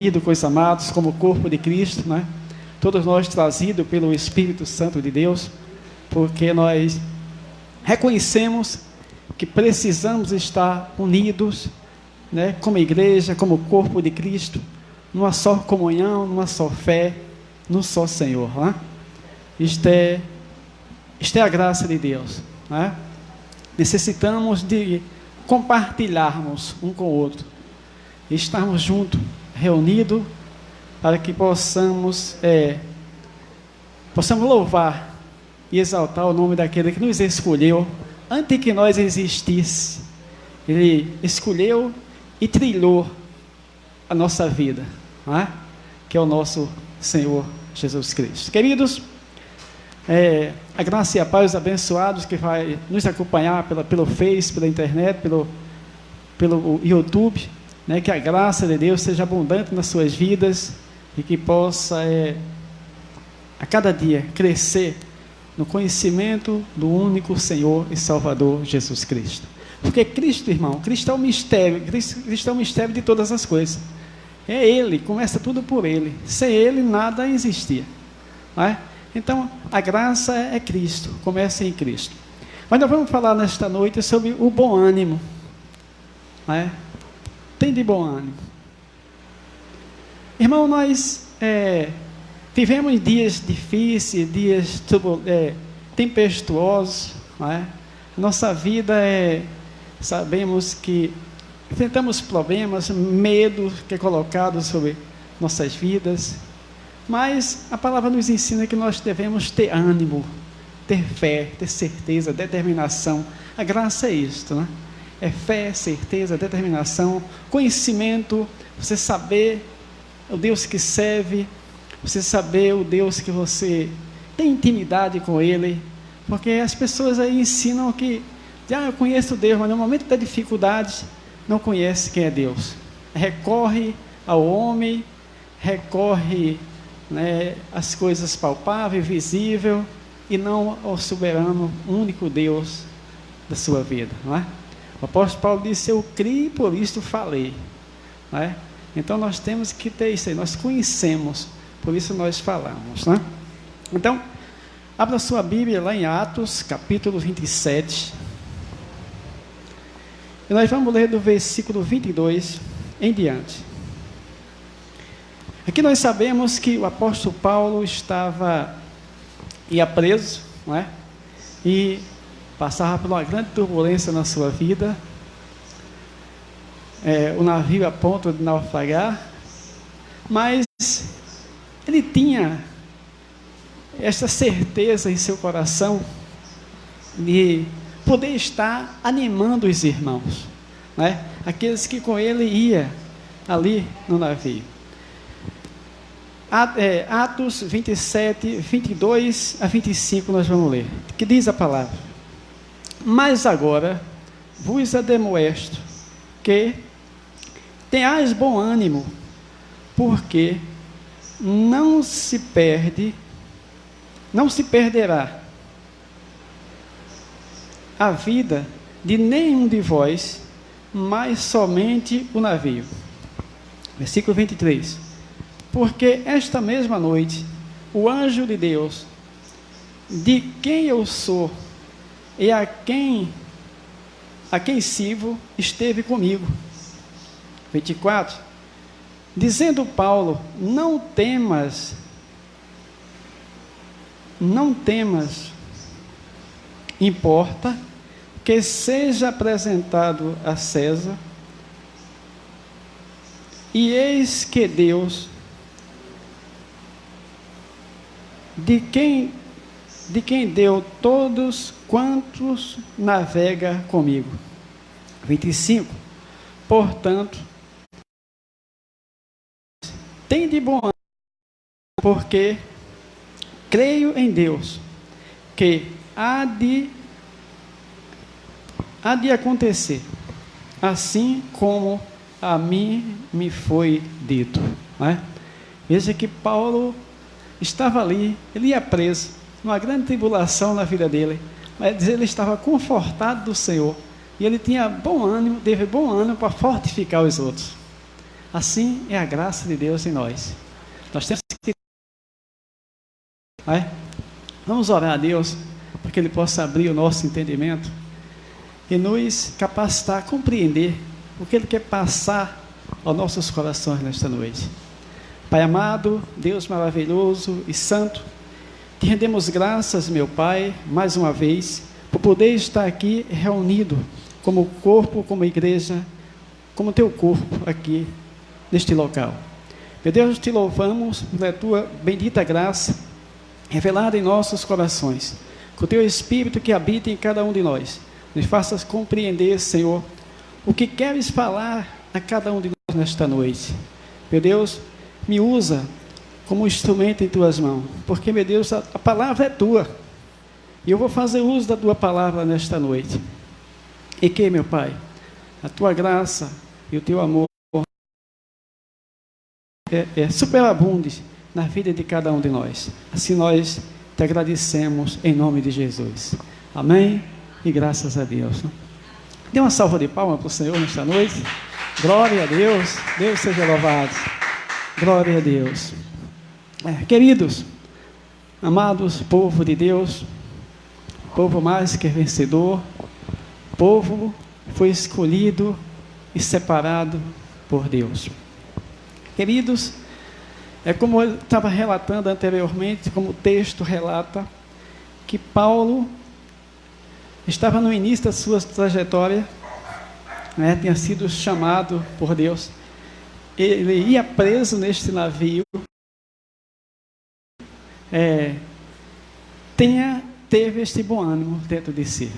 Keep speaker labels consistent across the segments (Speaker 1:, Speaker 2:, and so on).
Speaker 1: com os amados como o corpo de Cristo, né? Todos nós trazidos pelo Espírito Santo de Deus, porque nós reconhecemos que precisamos estar unidos, né? Como igreja, como corpo de Cristo, numa só comunhão, numa só fé, num só Senhor, né? Isto é a graça de Deus, né? Necessitamos de compartilharmos um com o outro, estarmos juntos, reunidos, para que possamos louvar e exaltar o nome daquele que nos escolheu antes que nós existisse. Ele escolheu e trilhou a nossa vida, não é? Que é o nosso Senhor Jesus Cristo. Queridos, a graça e a paz abençoados que vai nos acompanhar pelo Face, pela internet, pelo YouTube, né, que a graça de Deus seja abundante nas suas vidas e que possa a cada dia crescer no conhecimento do único Senhor e Salvador Jesus Cristo. Porque Cristo, irmão, Cristo é o mistério, Cristo é o mistério de todas as coisas. É Ele, começa tudo por Ele. Sem Ele nada existia, não é? Então a graça é Cristo, começa em Cristo. Mas nós vamos falar nesta noite sobre o bom ânimo, não é? Tem de bom ânimo. Irmão, nós vivemos dias difíceis, dias tempestuosos, não é? Nossa vida sabemos que enfrentamos problemas, medo que é colocado sobre nossas vidas, mas a palavra nos ensina que nós devemos ter ânimo, ter fé, ter certeza, determinação. A graça é isto, né? É fé, certeza, determinação, conhecimento, você saber o Deus que serve, você saber o Deus que você tem intimidade com Ele, porque as pessoas aí ensinam que, eu conheço Deus, mas no momento da dificuldade, não conhece quem é Deus. Recorre ao homem, recorre, né, às coisas palpáveis, visíveis, e não ao soberano, único Deus da sua vida, não é? O apóstolo Paulo disse: eu criei, por isso falei, não é? Então nós temos que ter isso aí, nós conhecemos, por isso nós falamos, não é? Então, abra sua Bíblia lá em Atos, capítulo 27, e nós vamos ler do versículo 22 em diante. Aqui nós sabemos que o apóstolo Paulo ia preso, não é? E passava por uma grande turbulência na sua vida, o navio a ponto de naufragar, mas ele tinha essa certeza em seu coração de poder estar animando os irmãos, né? Aqueles que com ele ia ali no navio. Atos 27, 22 a 25 nós vamos ler, que diz a palavra: mas agora vos ademoesto que tenhais bom ânimo, porque não se perderá a vida de nenhum de vós, mas somente o navio. Versículo 23: porque esta mesma noite o anjo de Deus, de quem eu sou e a quem sirvo, esteve comigo. 24: dizendo Paulo: não temas, importa que seja apresentado a César, e eis que Deus, de quem deu todos quantos navega comigo. 25: portanto, tem de bom ânimo, porque creio em Deus, que há de acontecer, assim como a mim me foi dito, não é? Veja que Paulo estava ali, ele ia preso, numa grande tribulação na vida dele, mas ele estava confortado do Senhor, e ele tinha bom ânimo, teve bom ânimo para fortificar os outros. Assim é a graça de Deus em nós. Nós temos que... Vamos orar a Deus para que Ele possa abrir o nosso entendimento e nos capacitar a compreender o que Ele quer passar aos nossos corações nesta noite. Pai amado, Deus maravilhoso e santo, te rendemos graças, meu Pai, mais uma vez, por poder estar aqui reunido como corpo, como igreja, como teu corpo aqui neste local. Meu Deus, te louvamos pela tua bendita graça revelada em nossos corações, com o teu Espírito que habita em cada um de nós. Nos faças compreender, Senhor, o que queres falar a cada um de nós nesta noite. Meu Deus, me usa como instrumento em tuas mãos, porque, meu Deus, a palavra é tua, e eu vou fazer uso da tua palavra nesta noite. E que, meu Pai, a tua graça e o teu amor superabunde na vida de cada um de nós. Assim nós te agradecemos em nome de Jesus. Amém? E graças a Deus. Dê uma salva de palmas para o Senhor nesta noite. Glória a Deus. Deus seja louvado. Glória a Deus. Queridos, amados, povo de Deus, povo mais que vencedor, povo foi escolhido e separado por Deus. Queridos, como eu estava relatando anteriormente, como o texto relata, que Paulo estava no início da sua trajetória, tinha sido chamado por Deus, ele ia preso neste navio, teve este bom ânimo dentro de si,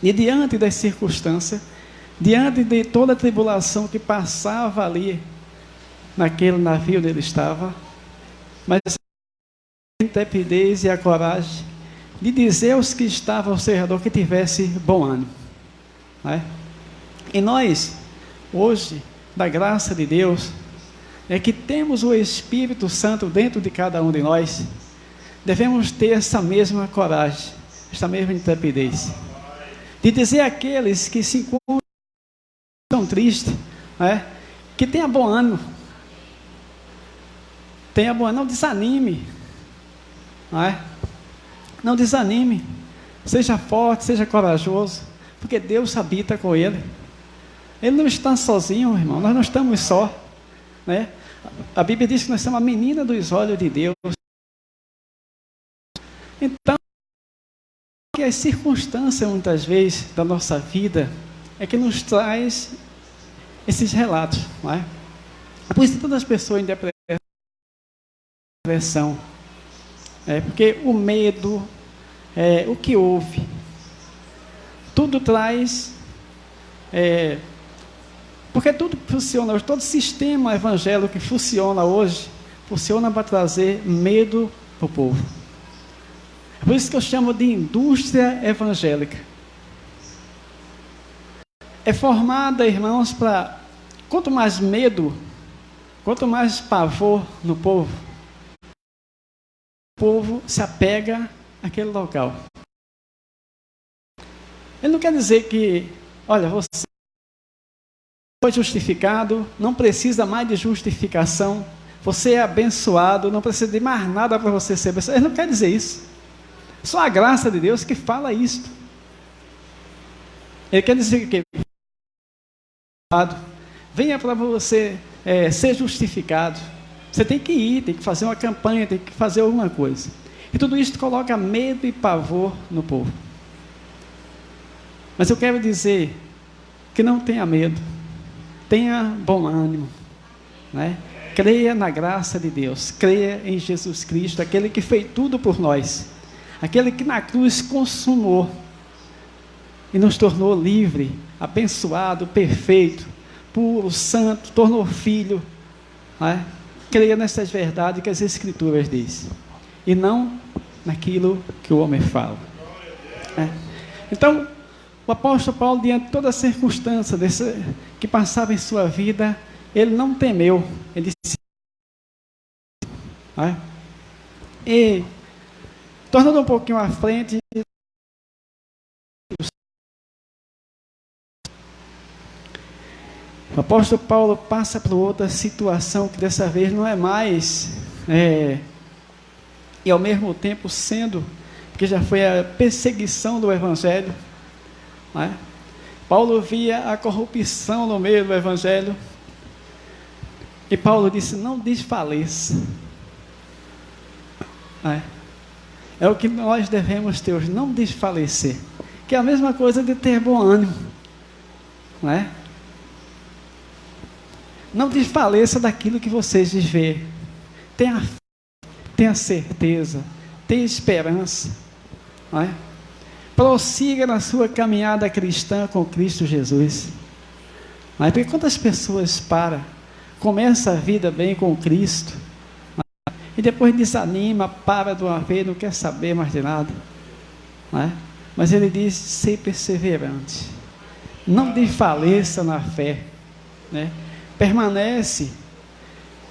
Speaker 1: e diante das circunstâncias, diante de toda a tribulação que passava ali, naquele navio onde ele estava, mas a intrepidez e a coragem de dizer aos que estavam ao seu redor que tivesse bom ânimo. E nós, hoje, da graça de Deus, que temos o Espírito Santo dentro de cada um de nós, devemos ter essa mesma coragem, essa mesma intrepidez, de dizer àqueles que se encontram tristes, que tenha bom ânimo, não desanime, não desanime, seja forte, seja corajoso, porque Deus habita com ele. Ele não está sozinho, irmão, nós não estamos só, A Bíblia diz que nós somos a menina dos olhos de Deus. Então, que as circunstâncias, muitas vezes, da nossa vida, é que nos traz esses relatos, Por isso, todas as pessoas em depressão, porque o medo, o que houve, tudo traz, porque tudo funciona, todo sistema evangélico que funciona hoje, funciona para trazer medo para o povo. É por isso que eu chamo de indústria evangélica. É formada, irmãos, para, quanto mais medo, quanto mais pavor no povo, o povo se apega àquele local. Ele não quer dizer que, olha, você foi justificado, não precisa mais de justificação, você é abençoado, não precisa de mais nada para você ser abençoado. Ele não quer dizer isso. Só a graça de Deus que fala isto. Ele quer dizer que venha para você ser justificado. Você tem que ir, tem que fazer uma campanha, tem que fazer alguma coisa. E tudo isso coloca medo e pavor no povo. Mas eu quero dizer que não tenha medo, tenha bom ânimo, Creia na graça de Deus, creia em Jesus Cristo, aquele que fez tudo por nós, aquele que na cruz consumou e nos tornou livre, abençoado, perfeito, puro, santo, tornou filho. Creia nessas verdades que as Escrituras dizem, e não naquilo que o homem fala. Então, o apóstolo Paulo, diante de toda a circunstância que passava em sua vida, ele não temeu, ele disse, e tornando um pouquinho à frente, O apóstolo Paulo passa por outra situação que dessa vez não é mais, e ao mesmo tempo sendo, porque já foi a perseguição do Evangelho, não é? Paulo via a corrupção no meio do Evangelho, e Paulo disse: não desfaleça. É o que nós devemos ter hoje, não desfalecer, que é a mesma coisa de ter bom ânimo, não é? Não desfaleça daquilo que vocês vê. Tenha certeza, tenha esperança, não é? Prossiga na sua caminhada cristã com Cristo Jesus, não é? Porque quantas pessoas começa a vida bem com Cristo, não é? E depois desanima, para de uma vez, não quer saber mais de nada, não é? Mas ele diz: ser perseverante, não desfaleça na fé, né? Permanece,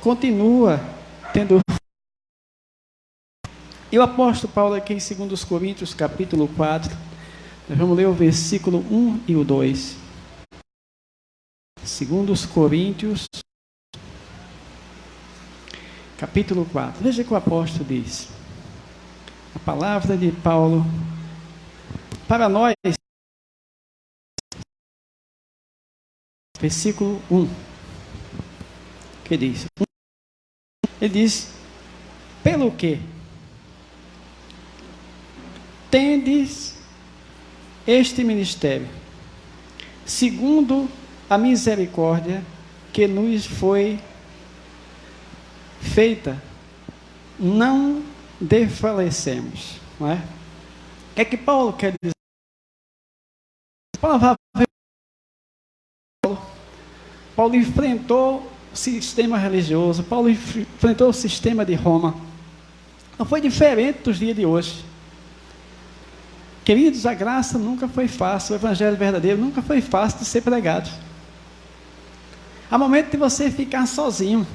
Speaker 1: continua tendo. E o apóstolo Paulo aqui em 2 Coríntios capítulo 4, nós vamos ler o versículo 1 e o 2. 2 Coríntios capítulo 4, veja o que o apóstolo diz. A palavra de Paulo para nós, versículo 1, que diz? Ele diz: pelo que tendes este ministério, segundo a misericórdia que nos foi feita, não desfalecemos, não é? O que é que Paulo quer dizer? Paulo enfrentou o sistema religioso, Paulo enfrentou o sistema de Roma. Não foi diferente dos dias de hoje. Queridos, a graça nunca foi fácil, o evangelho verdadeiro nunca foi fácil de ser pregado. Há momento de você ficar sozinho.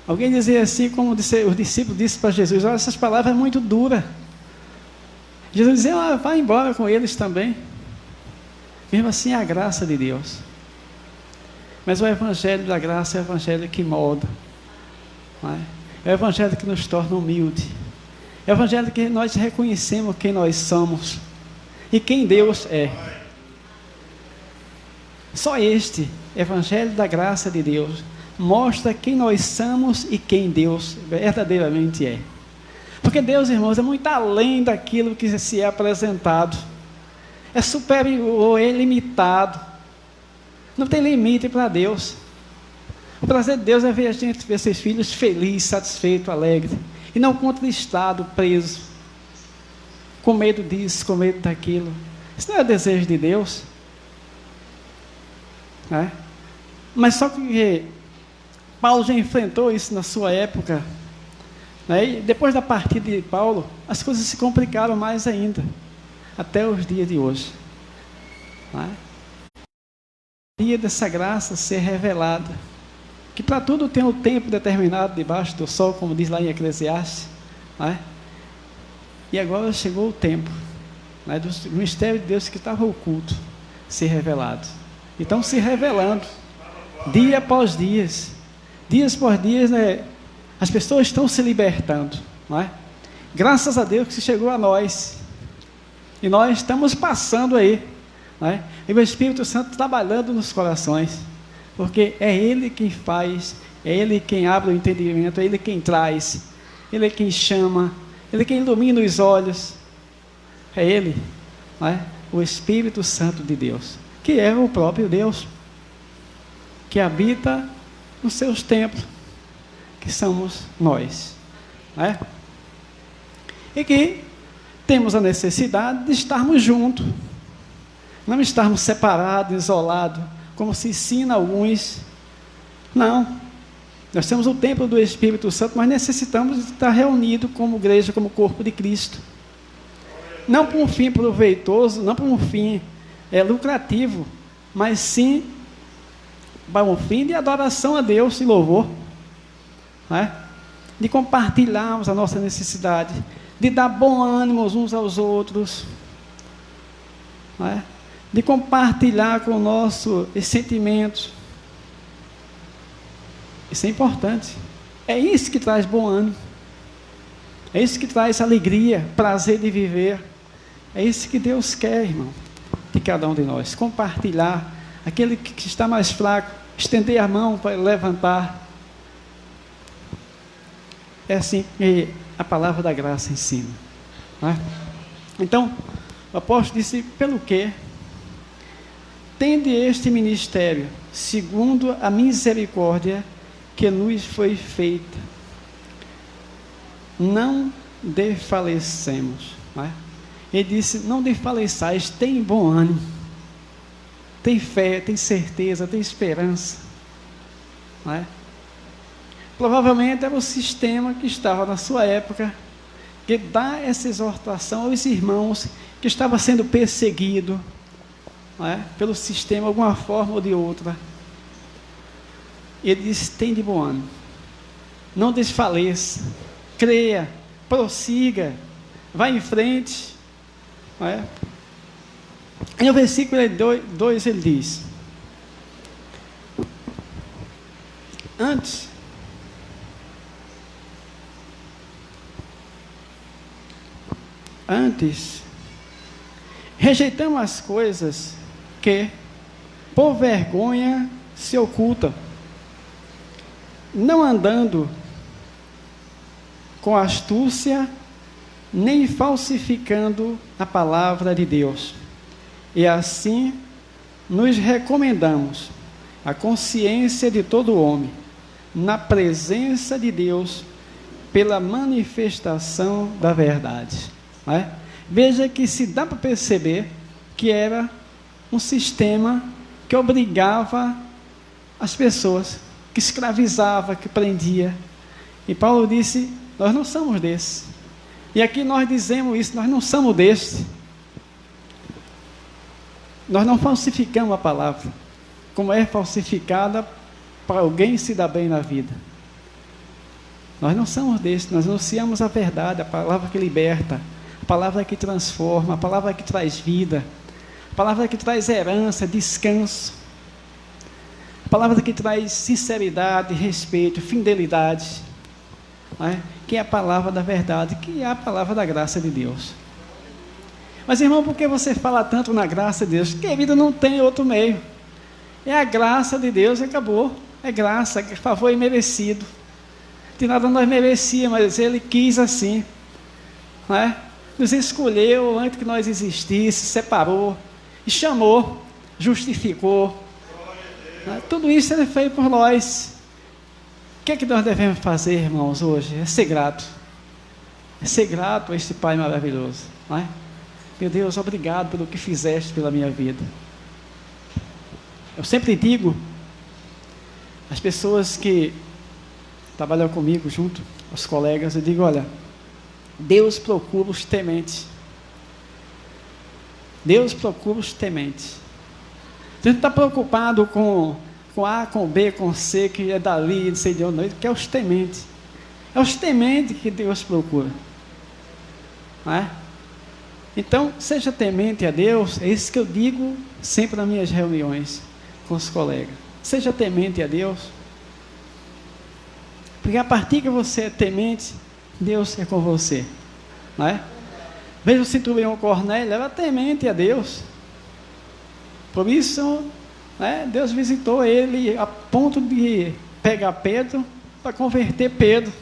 Speaker 1: Alguém dizia assim, como os discípulos disseram para Jesus: olha, essas palavras são muito duras. Jesus dizia: vai embora com eles também. Mesmo assim, a graça de Deus. Mas o evangelho da graça é o evangelho que molda, não é? É o evangelho que nos torna humilde. É o evangelho que nós reconhecemos quem nós somos e quem Deus é. Só este evangelho da graça de Deus mostra quem nós somos e quem Deus verdadeiramente é. Porque Deus, irmãos, é muito além daquilo que se é apresentado. É superior, é ilimitado. Não tem limite para Deus. O prazer de Deus é ver a gente, ver seus filhos felizes, satisfeitos, alegres. E não contristado, preso, com medo disso, com medo daquilo. Isso não é o desejo de Deus, né? Mas só que Paulo já enfrentou isso na sua época, né? E depois da partida de Paulo, as coisas se complicaram mais ainda, até os dias de hoje, né? O dia dessa graça ser revelada, que para tudo tem um tempo determinado debaixo do sol, como diz lá em Eclesiastes, né? E agora chegou o tempo, né, do mistério de Deus que estava oculto ser revelado. Então, se revelando dia após dias por dias, né, as pessoas estão se libertando, não é? Graças a Deus que se chegou a nós, e nós estamos passando aí, não é? E o Espírito Santo trabalhando nos corações, porque é Ele quem faz, é Ele quem abre o entendimento, é Ele quem traz, Ele é quem chama, Ele é quem ilumina os olhos, é Ele, não é? O Espírito Santo de Deus, que é o próprio Deus, que habita nos seus templos, que somos nós, não é? E que temos a necessidade de estarmos juntos, não estarmos separados, isolados, como se ensina alguns. Não, nós temos o templo do Espírito Santo, mas necessitamos estar reunidos como igreja, como corpo de Cristo, não por um fim proveitoso, não por um fim lucrativo, mas sim para um fim de adoração a Deus e louvor, né? De compartilharmos a nossa necessidade, de dar bom ânimo uns aos outros, né? de compartilhar com nossos sentimentos. Isso é importante. É isso que traz bom ânimo. É isso que traz alegria, prazer de viver. É isso que Deus quer, irmão, de cada um de nós. Compartilhar. Aquele que está mais fraco, estender a mão para levantar. É assim que a palavra da graça ensina. Não é? Então, o apóstolo disse, pelo quê? Tende este ministério, segundo a misericórdia que nos foi feita. Não desfalecemos. Não é? Ele disse, não desfaleçais, tem bom ânimo. Tem fé, tem certeza, tem esperança. Não é? Provavelmente era o sistema que estava na sua época, que dá essa exortação aos irmãos que estavam sendo perseguidos, não é? Pelo sistema, de alguma forma ou de outra. Ele diz, tem de bom ânimo, não desfaleça, creia, prossiga, vá em frente. Não é? E no versículo 2 ele diz, Antes, rejeitamos as coisas que, por vergonha, se ocultam, não andando com astúcia, nem falsificando a palavra de Deus. E assim, nos recomendamos a consciência de todo homem, na presença de Deus, pela manifestação da verdade. Não é? Veja que se dá para perceber que era um sistema que obrigava as pessoas, que escravizava, que prendia. E Paulo disse, nós não somos desses. E aqui nós dizemos isso, nós não somos desses. Nós não falsificamos a palavra, como é falsificada para alguém se dar bem na vida. Nós não somos desses, nós anunciamos a verdade, a palavra que liberta, a palavra que transforma, a palavra que traz vida, a palavra que traz herança, descanso, a palavra que traz sinceridade, respeito, fidelidade, não é? Que é a palavra da verdade, que é a palavra da graça de Deus. Mas, irmão, por que você fala tanto na graça de Deus? Porque a vida não tem outro meio. É a graça de Deus e acabou. É graça, é favor imerecido. De nada nós merecíamos, mas Ele quis assim. Não é? Nos escolheu antes que nós existíssemos, separou, e chamou, justificou. É? Tudo isso Ele fez por nós. O que é que nós devemos fazer, irmãos, hoje? É ser grato. É ser grato a este Pai maravilhoso. Não é? Meu Deus, obrigado pelo que fizeste pela minha vida. Eu sempre digo, as pessoas que trabalham comigo junto, os colegas, eu digo, olha, Deus procura os tementes. Deus procura os tementes. Você não está preocupado com A, com B, com C, que é dali, não sei de onde, que é os tementes. É os tementes que Deus procura. Não é? Então, seja temente a Deus, é isso que eu digo sempre nas minhas reuniões com os colegas. Seja temente a Deus, porque a partir que você é temente, Deus é com você, não é? Veja o centurião Cornélio, era temente a Deus, por isso, né, Deus visitou ele a ponto de pegar Pedro para converter Pedro,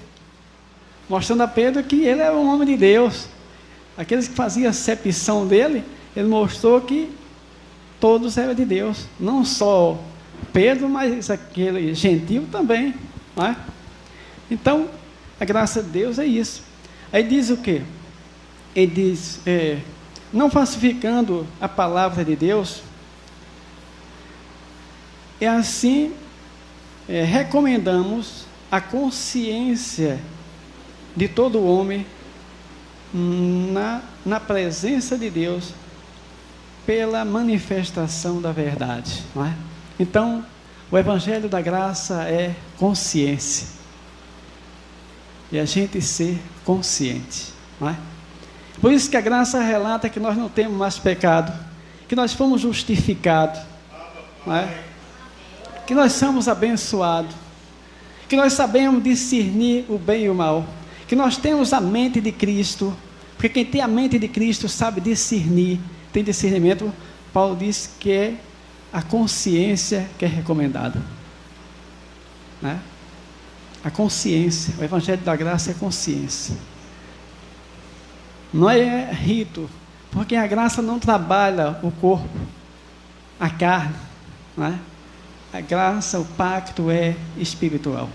Speaker 1: mostrando a Pedro que ele era um homem de Deus. Aqueles que faziam acepção dele, ele mostrou que todos eram de Deus, não só Pedro, mas aquele gentil também, não é? Então, a graça de Deus é isso. Aí diz o quê? Ele diz, não falsificando a palavra de Deus, e assim recomendamos a consciência de todo homem na presença de Deus pela manifestação da verdade, não é? Então, o Evangelho da Graça é consciência, e a gente ser consciente, não é? Por isso que a graça relata que nós não temos mais pecado, que nós fomos justificados, não é? Que nós somos abençoados, que nós sabemos discernir o bem e o mal, que nós temos a mente de Cristo, porque quem tem a mente de Cristo sabe discernir, tem discernimento. Paulo diz que é a consciência que é recomendada, né? A consciência, o Evangelho da Graça é consciência, não é rito, porque a graça não trabalha o corpo, a carne, né? A graça, o pacto é espiritual,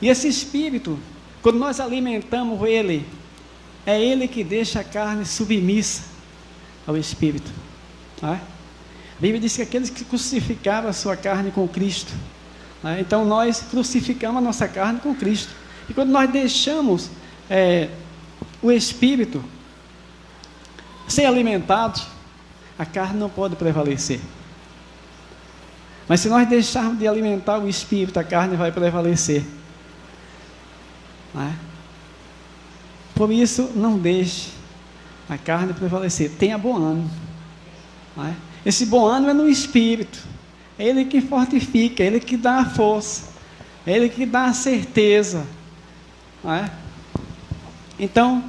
Speaker 1: e esse espírito, quando nós alimentamos ele, é ele que deixa a carne submissa ao espírito, né? A Bíblia diz que aqueles que crucificaram a sua carne com Cristo, né? Então nós crucificamos a nossa carne com Cristo, e quando nós deixamos o espírito ser alimentado, a carne não pode prevalecer. Mas se nós deixarmos de alimentar o espírito, a carne vai prevalecer, né? Por isso, não deixe a carne prevalecer, tenha bom ânimo, né? Esse bom ânimo é no espírito, é ele que fortifica, é ele que dá a força, é ele que dá a certeza, né? Então,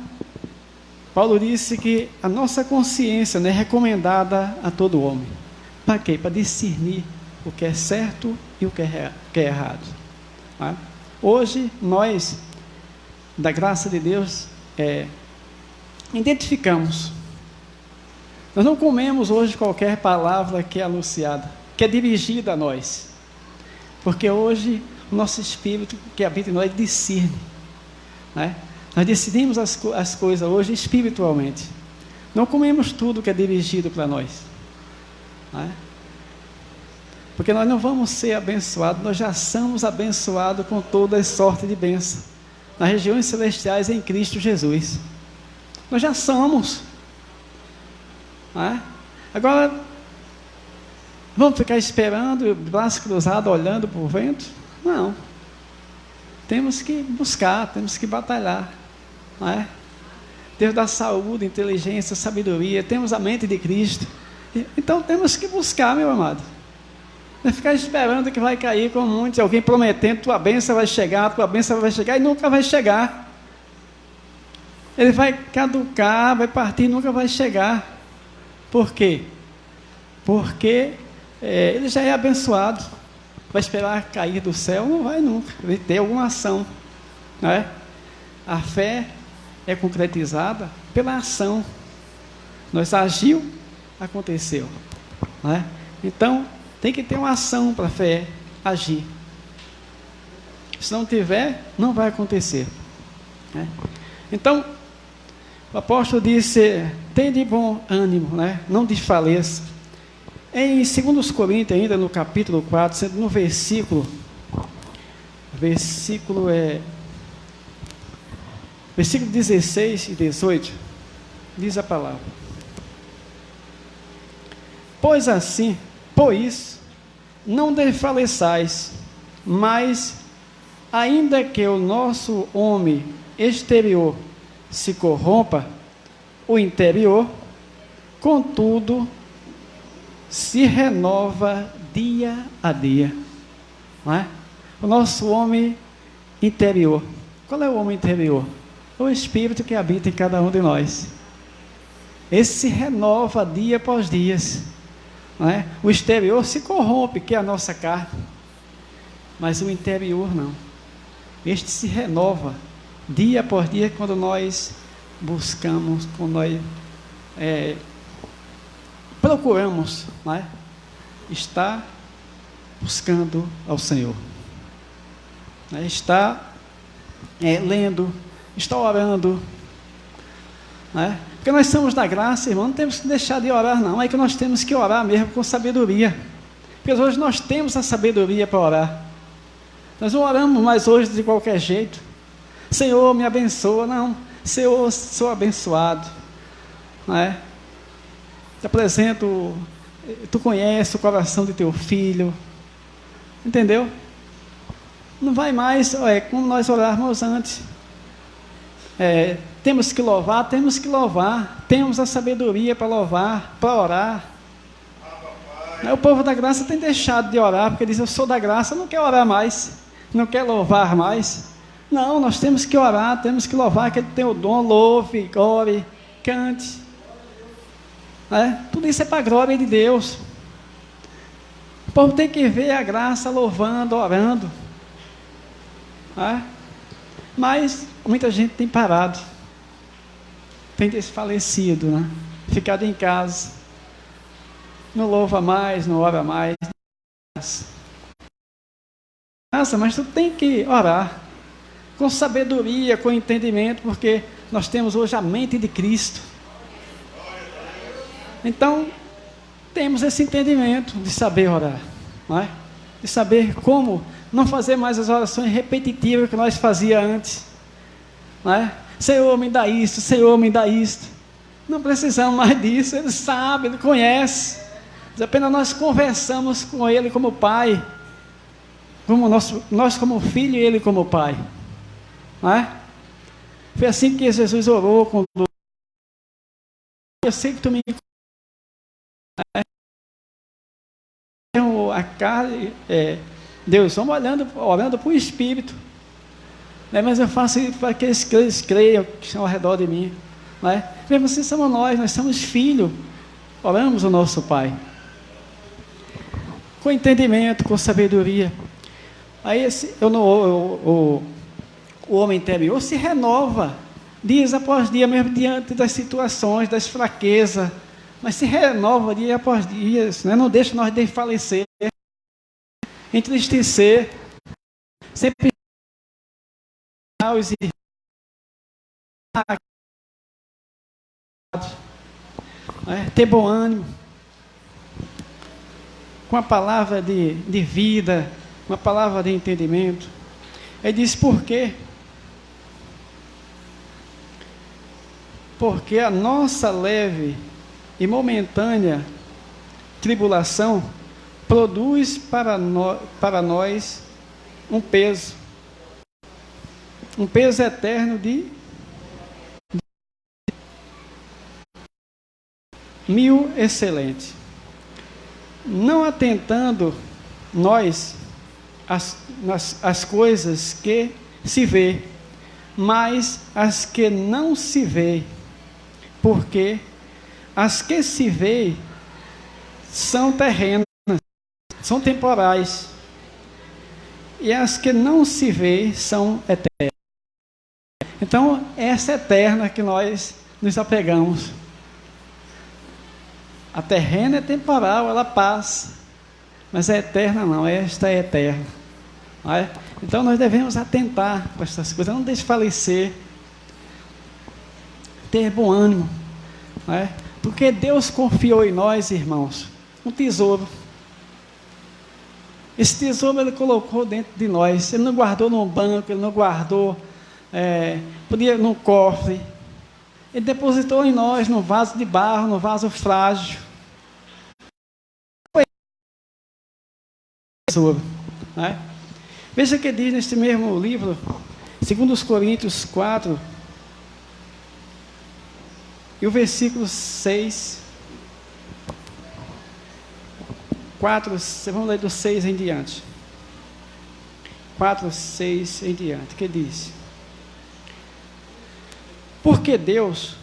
Speaker 1: Paulo disse que a nossa consciência, né, é recomendada a todo homem. Para quê? Para discernir o que é certo e o que é errado, né? Hoje, nós, da graça de Deus, identificamos. Nós não comemos hoje qualquer palavra que é anunciada, que é dirigida a nós, porque hoje o nosso espírito que habita em nós discerne, né? Nós decidimos as coisas hoje espiritualmente. Não comemos tudo que é dirigido para nós, né? Porque nós não vamos ser abençoados, nós já somos abençoados com toda sorte de bênção nas regiões celestiais em Cristo Jesus. Nós já somos, né? Agora vamos ficar esperando, braço cruzado, olhando para o vento? Não. Temos que buscar, temos que batalhar, não é? Deus dá saúde, inteligência, sabedoria, temos a mente de Cristo, então temos que buscar, meu amado. Não é ficar esperando que vai cair com um monte de alguém prometendo, tua bênção vai chegar, e nunca vai chegar. Ele vai caducar, vai partir e nunca vai chegar. Por quê? Porque ele já é abençoado. Vai esperar cair do céu? Não vai nunca. Ele tem alguma ação, né? A fé é concretizada pela ação. Nós agiu, aconteceu, né? Então tem que ter uma ação para a fé agir. Se não tiver, não vai acontecer, né? Então o apóstolo disse: tem de bom ânimo, né? Não desfaleça. Em 2 Coríntios, ainda no capítulo 4, sendo no versículo 16 e 18, diz a palavra: Pois não desfaleçais, mas ainda que o nosso homem exterior se corrompa, o interior, contudo, se renova dia a dia, não é? O nosso homem interior. Qual é o homem interior? O Espírito que habita em cada um de nós. Esse se renova dia após dia, não é? O exterior se corrompe, que é a nossa carne, mas o interior não. Este se renova dia após dia quando nós buscamos, quando nós procuramos, não é? Está buscando ao Senhor, né? Está lendo, está orando, né? Porque nós somos da graça, irmão, não temos que deixar de orar, não. É que nós temos que orar mesmo com sabedoria, porque hoje nós temos a sabedoria para orar. Nós não oramos mais hoje de qualquer jeito. Senhor, me abençoa. Não, Senhor, sou abençoado, não é? Te apresento, tu conheces o coração de teu filho, entendeu? Não vai mais, como nós orávamos antes. temos que louvar, temos a sabedoria para louvar, para orar. O povo da graça tem deixado de orar, porque diz, eu sou da graça, não quer orar mais, não quer louvar mais. Não, nós temos que orar, temos que louvar, que Ele tem o dom, louve, ore, cante. Tudo isso é para a glória de Deus. O povo tem que ver a graça louvando, orando. Mas muita gente tem parado, tem desfalecido, ficado em casa, não louva mais, não ora mais. Mas tu tem que orar com sabedoria, com entendimento, porque nós temos hoje a mente de Cristo. Então, temos esse entendimento de saber orar, de saber como não fazer mais as orações repetitivas que nós fazíamos antes. Senhor, me dá isto, Senhor, me dá isto. Não precisamos mais disso, Ele sabe, Ele conhece. Apenas nós conversamos com Ele como Pai, como nós como filho e Ele como Pai. Foi assim que Jesus orou com eu sei que tu me a carne, Deus, vamos orando para o Espírito, mas eu faço isso para que eles creiam que estão ao redor de mim, mesmo assim somos nós somos filhos, oramos o nosso Pai, com entendimento, com sabedoria. Aí o homem interior se renova, dia após dia, mesmo diante das situações, das fraquezas, mas se renova dia após dia, não deixa nós desfalecer, entristecer, sempre ter bom ânimo, com a palavra de vida, uma palavra de entendimento. Ele diz por quê? Porque a nossa leve e momentânea tribulação produz para nós um peso eterno de 1000 excelentes, não atentando nós as coisas que se vê, mas as que não se vê, porque as que se vê são terrenas, são temporais, e as que não se vê são eternas. Então, essa eterna que nós nos apegamos. A terrena é temporal, ela passa, mas a eterna não, esta é eterna. Então, nós devemos atentar para essas coisas, não desfalecer, ter bom ânimo, porque Deus confiou em nós, irmãos, um tesouro. Esse tesouro Ele colocou dentro de nós. Ele não guardou num banco, Ele não guardou podia num cofre. Ele depositou em nós num vaso de barro, num vaso frágil. Tesouro, Veja o que diz neste mesmo livro, 2 Coríntios 4, e o versículo 6, 4, vamos ler do 6 em diante. 4, 6 em diante, que diz: porque Deus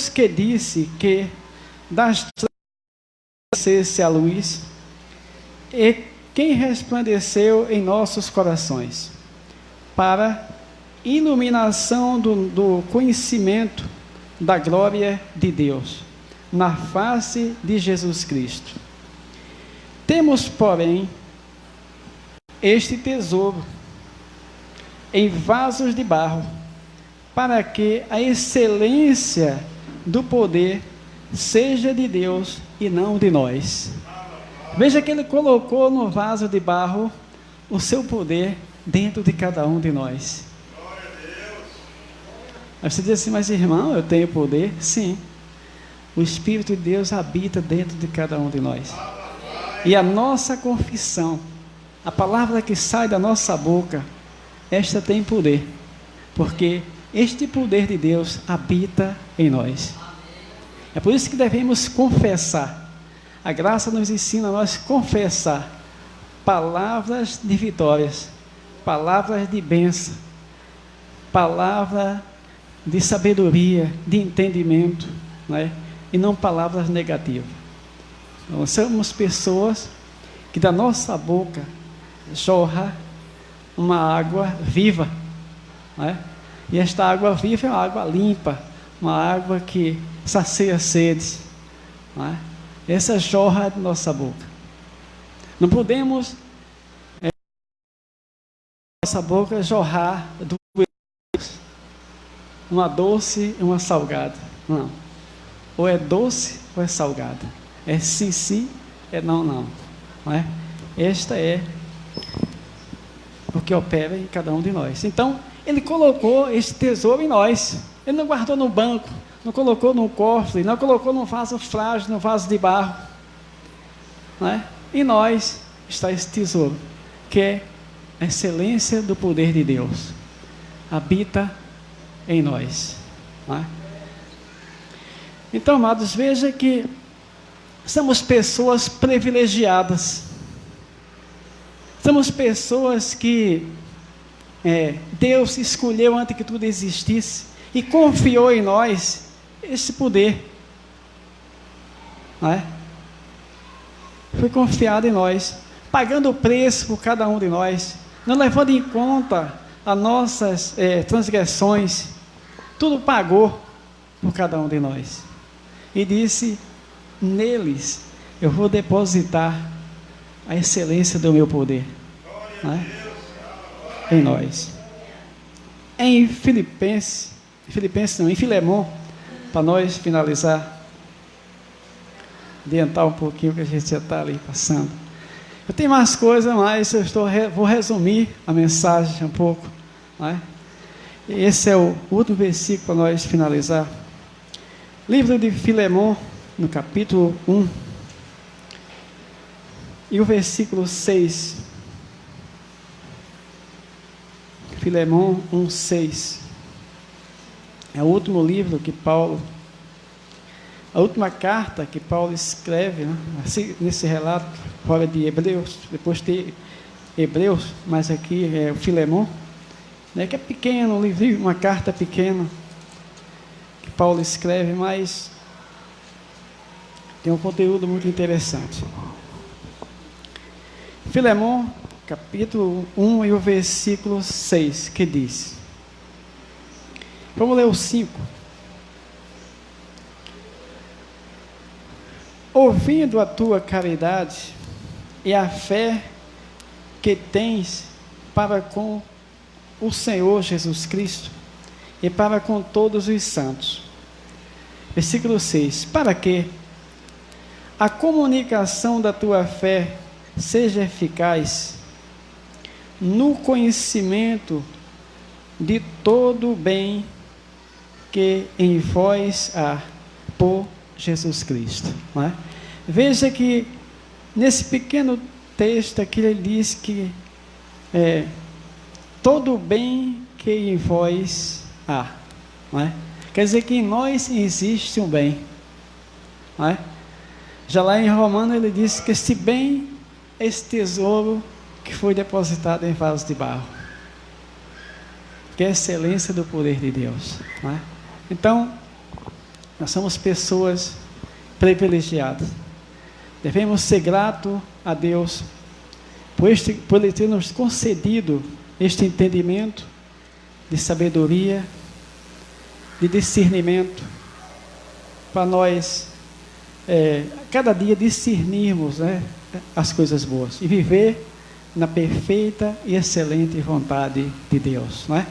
Speaker 1: que disse que das trevas resplandecesse a luz, e quem resplandeceu em nossos corações, para iluminação do conhecimento da glória de Deus, na face de Jesus Cristo. Temos, porém, este tesouro em vasos de barro, para que a excelência do poder seja de Deus e não de nós. Veja que Ele colocou no vaso de barro o seu poder dentro de cada um de nós. Aí você diz assim, mas irmão, eu tenho poder? Sim. O Espírito de Deus habita dentro de cada um de nós. E a nossa confissão, a palavra que sai da nossa boca, esta tem poder, porque este poder de Deus habita em nós. É por isso que devemos confessar. A graça nos ensina a nós confessar palavras de vitórias, palavras de bênção, palavra de sabedoria, de entendimento, né? E não palavras negativas. Nós somos pessoas que da nossa boca jorra uma água viva, né? E esta água viva é uma água limpa, uma água que sacia a sede, né? Essa jorra da nossa boca. Não podemos nossa boca jorrar uma doce e uma salgada. Não. Ou é doce ou é salgada. É sim, sim, é não, não. Não é? Esta é o que opera em cada um de nós. Então, Ele colocou este tesouro em nós. Ele não guardou no banco, não colocou no cofre, não colocou num vaso frágil, num vaso de barro. Não é? Em nós está esse tesouro, que é a excelência do poder de Deus. Habita em nós. Não é? Então, amados, veja que somos pessoas privilegiadas. Somos pessoas que Deus escolheu antes que tudo existisse e confiou em nós esse poder. Não é? Foi confiado em nós, pagando o preço por cada um de nós, não levando em conta as nossas transgressões, tudo pagou por cada um de nós. E disse: neles eu vou depositar a excelência do meu poder, né? Em nós. Em Filemon, para nós finalizar, adiantar um pouquinho que a gente já está ali passando. Eu tenho mais coisas, mas vou resumir a mensagem um pouco, né? Esse é o último versículo para nós finalizar. Livro de Filemon, no capítulo 1, e o versículo 6. Filemon 1:6. É o último livro que Paulo, a última carta que Paulo escreve, né? Nesse relato, fora de Hebreus, depois tem Hebreus, mas aqui é o Filemon, né? Que é pequeno, um livro, uma carta pequena, que Paulo escreve, mas tem um conteúdo muito interessante. Filemon, capítulo 1 e o versículo 6, que diz: vamos ler o 5. Ouvindo a tua caridade e a fé que tens para com o Senhor Jesus Cristo e para com todos os santos. Versículo 6. Para que a comunicação da tua fé seja eficaz no conhecimento de todo o bem que em vós há por Jesus Cristo, não é? Veja que nesse pequeno texto aqui ele diz que todo o bem que em vós há, não é? Quer dizer que em nós existe um bem, não é? Já lá em Romano ele diz que esse bem é esse tesouro que foi depositado em vasos de barro, que é a excelência do poder de Deus, não é? Então, nós somos pessoas privilegiadas. Devemos ser gratos a Deus por Ele ter nos concedido este entendimento de sabedoria, de discernimento, para nós, cada dia discernirmos, né, as coisas boas e viver na perfeita e excelente vontade de Deus, não é?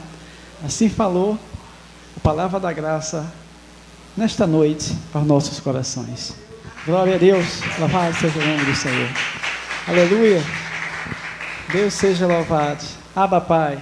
Speaker 1: Assim falou a palavra da graça nesta noite aos nossos corações. Glória a Deus, louvado seja o nome do Senhor. Aleluia. Deus seja louvado. Abba, Pai.